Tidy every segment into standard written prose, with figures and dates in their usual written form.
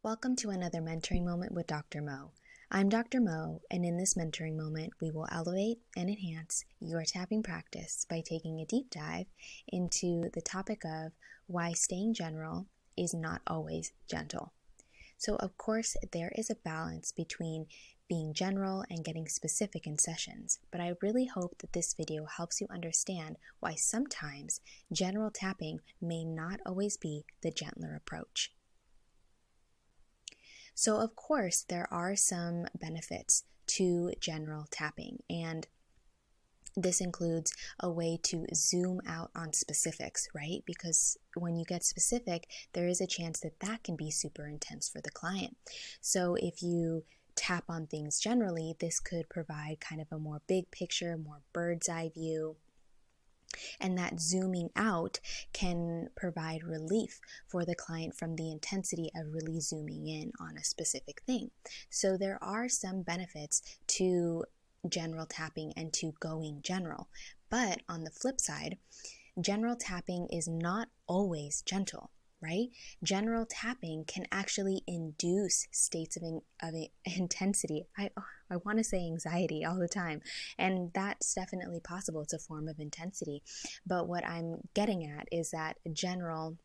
Welcome to another mentoring moment with Dr. Mo. I'm Dr. Mo, and in this mentoring moment, we will elevate and enhance your tapping practice by taking a deep dive into the topic of why staying general is not always gentle. So, of course, there is a balance between being general and getting specific in sessions, but I really hope that this video helps you understand why sometimes general tapping may not always be the gentler approach. So, of course, there are some benefits to general tapping, and this includes a way to zoom out on specifics, right? Because when you get specific, there is a chance that that can be super intense for the client. So if you tap on things generally, this could provide kind of a more big picture, more bird's eye view. And that zooming out can provide relief for the client from the intensity of really zooming in on a specific thing. So there are some benefits to general tapping and to going general. But on the flip side, general tapping is not always gentle, right? General tapping can actually induce states of intensity. I want to say anxiety all the time, and that's definitely possible. It's a form of intensity. But what I'm getting at is that general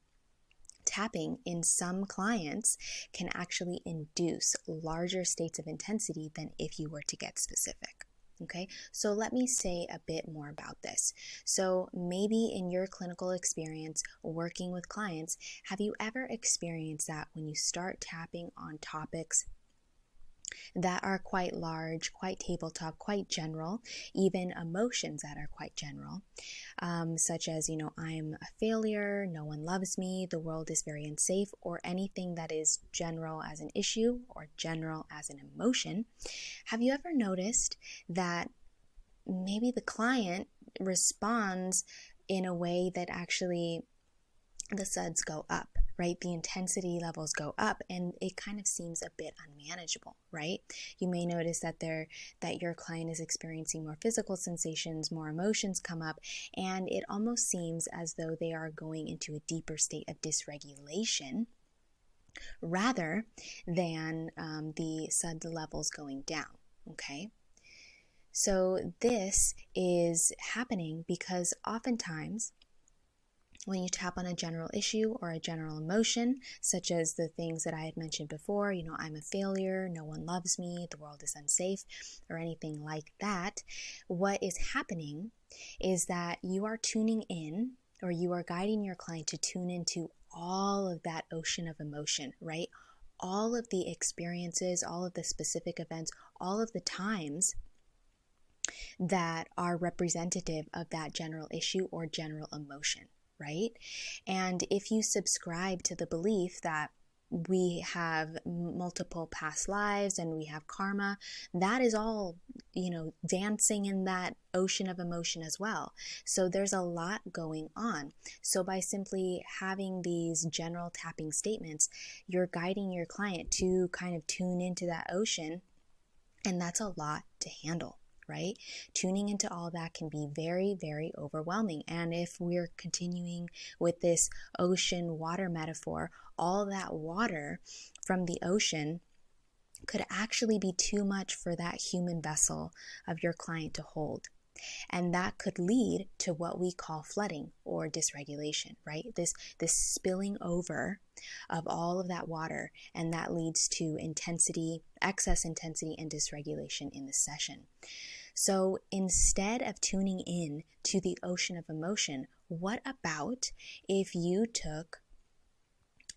tapping in some clients can actually induce larger states of intensity than if you were to get specific. Okay, so let me say a bit more about this. So maybe in your clinical experience working with clients, have you ever experienced that when you start tapping on topics that are quite large, quite tabletop, quite general, even emotions that are quite general, such as, I'm a failure, no one loves me, the world is very unsafe, or anything that is general as an issue or general as an emotion. Have you ever noticed that maybe the client responds in a way that actually the suds go up, right? The intensity levels go up, and it kind of seems a bit unmanageable, right? You may notice that your client is experiencing more physical sensations, more emotions come up, and it almost seems as though they are going into a deeper state of dysregulation rather than the sud levels going down, okay? So this is happening because oftentimes when you tap on a general issue or a general emotion, such as the things that I had mentioned before, I'm a failure, no one loves me, the world is unsafe, or anything like that, what is happening is that you are tuning in, or you are guiding your client to tune into all of that ocean of emotion, right? All of the experiences, all of the specific events, all of the times that are representative of that general issue or general emotion, right? And if you subscribe to the belief that we have multiple past lives and we have karma, that is all, dancing in that ocean of emotion as well. So there's a lot going on. So by simply having these general tapping statements, you're guiding your client to kind of tune into that ocean, and that's a lot to handle, right? Tuning into all that can be very, very overwhelming. And if we're continuing with this ocean water metaphor, all that water from the ocean could actually be too much for that human vessel of your client to hold. And that could lead to what we call flooding or dysregulation, right? This spilling over of all of that water, and that leads to intensity, excess intensity, and dysregulation in the session. So instead of tuning in to the ocean of emotion, what about if you took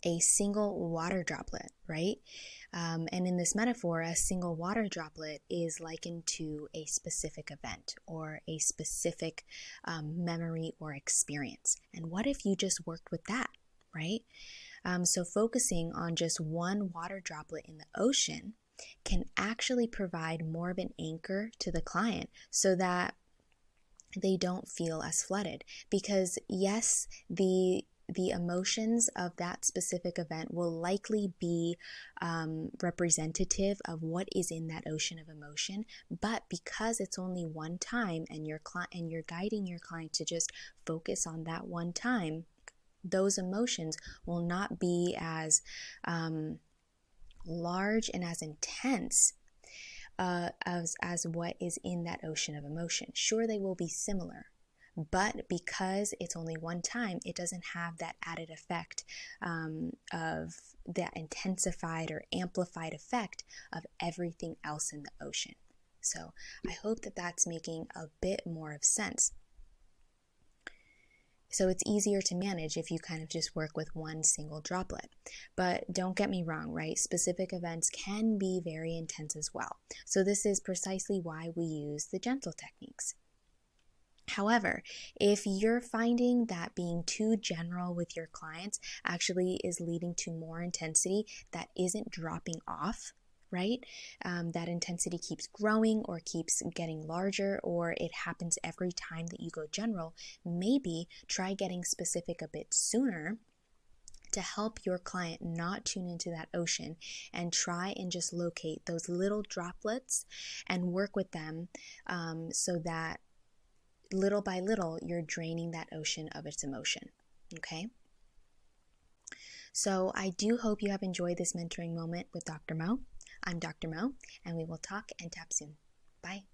a single water droplet, right? And in this metaphor, a single water droplet is likened to a specific event or a specific memory or experience. And what if you just worked with that, right? So focusing on just one water droplet in the ocean can actually provide more of an anchor to the client so that they don't feel as flooded. Because yes, the emotions of that specific event will likely be representative of what is in that ocean of emotion, but because it's only one time and you're guiding your client to just focus on that one time, those emotions will not be as large and as intense as what is in that ocean of emotion. Sure, they will be similar, but because it's only one time, it doesn't have that added effect of that intensified or amplified effect of everything else in the ocean. So I hope that that's making a bit more of sense. So it's easier to manage if you kind of just work with one single droplet. But don't get me wrong, right? Specific events can be very intense as well. So this is precisely why we use the gentle techniques. However, if you're finding that being too general with your clients actually is leading to more intensity that isn't dropping off, right? That intensity keeps growing or keeps getting larger, or it happens every time that you go general, maybe try getting specific a bit sooner to help your client not tune into that ocean and try and just locate those little droplets and work with them so that little by little you're draining that ocean of its emotion. Okay? So I do hope you have enjoyed this mentoring moment with Dr. Mo. I'm Dr. Mo, and we will talk and tap soon. Bye.